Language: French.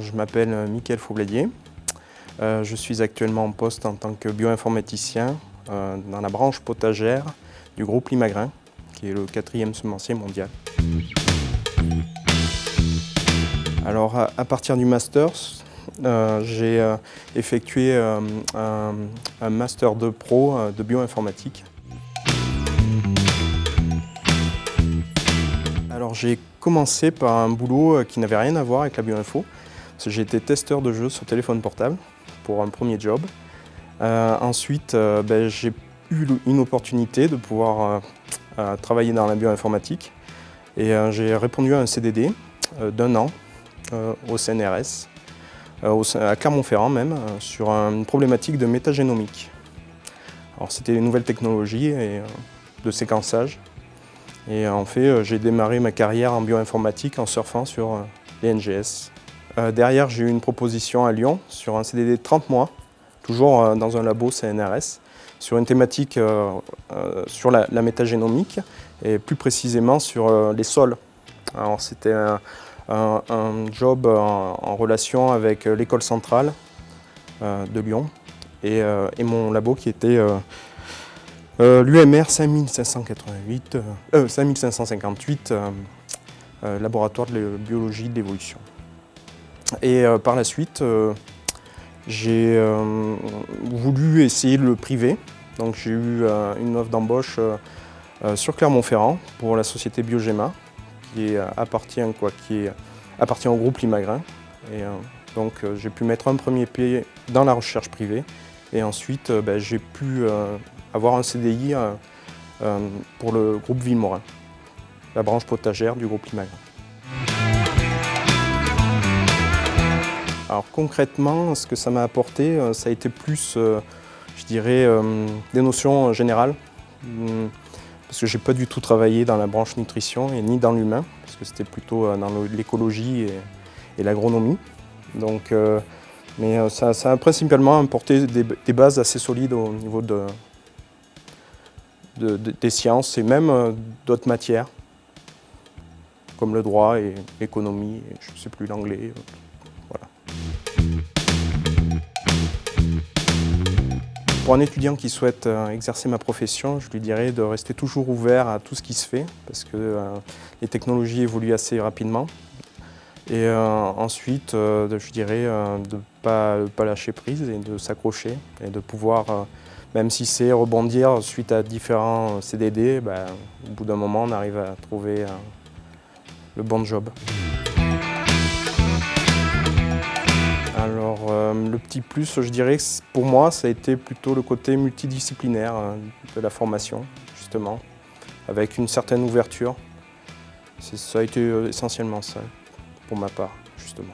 je m'appelle Mickaël Faubladier. Je suis actuellement en poste en tant que bioinformaticien dans la branche potagère du groupe Limagrain, qui est le 4e semencier mondial. Alors, à partir du master, j'ai effectué un master 2 pro de bioinformatique. Alors, j'ai commencé par un boulot qui n'avait rien à voir avec la bioinfo. J'ai été testeur de jeux sur téléphone portable pour un premier job. Ensuite, j'ai eu une opportunité de pouvoir travailler dans la bioinformatique et j'ai répondu à un CDD d'1 an au CNRS, à Clermont-Ferrand même, sur une problématique de métagénomique. Alors c'était une nouvelle technologie et, de séquençage. Et en fait, j'ai démarré ma carrière en bioinformatique en surfant sur les NGS. Derrière, j'ai eu une proposition à Lyon sur un CDD de 30 mois, toujours dans un labo CNRS, sur une thématique sur la métagénomique et plus précisément sur les sols. Alors c'était un job en relation avec l'école centrale de Lyon et mon labo qui était l'UMR 5558, laboratoire de biologie de l'évolution. Et par la suite, j'ai voulu essayer le privé. Donc j'ai eu une offre d'embauche sur Clermont-Ferrand pour la société Biogema, qui appartient au groupe Limagrain. Et donc j'ai pu mettre un premier pied dans la recherche privée. Et ensuite, j'ai pu avoir un CDI pour le groupe Villemorin, la branche potagère du groupe Limagrain. Alors concrètement, ce que ça m'a apporté, ça a été plus, je dirais, des notions générales, parce que j'ai pas du tout travaillé dans la branche nutrition et ni dans l'humain, parce que c'était plutôt dans l'écologie et l'agronomie. Donc, mais ça a principalement apporté des bases assez solides au niveau des sciences et même d'autres matières, comme le droit et l'économie, et je ne sais plus, l'anglais. Voilà. Pour un étudiant qui souhaite exercer ma profession, je lui dirais de rester toujours ouvert à tout ce qui se fait, parce que les technologies évoluent assez rapidement. Et ensuite, je dirais de ne pas lâcher prise et de s'accrocher et de pouvoir, même si c'est rebondir suite à différents CDD, au bout d'un moment, on arrive à trouver le bon job. Alors, le petit plus, je dirais que pour moi, ça a été plutôt le côté multidisciplinaire de la formation, justement, avec une certaine ouverture. Ça a été essentiellement ça, pour ma part, justement.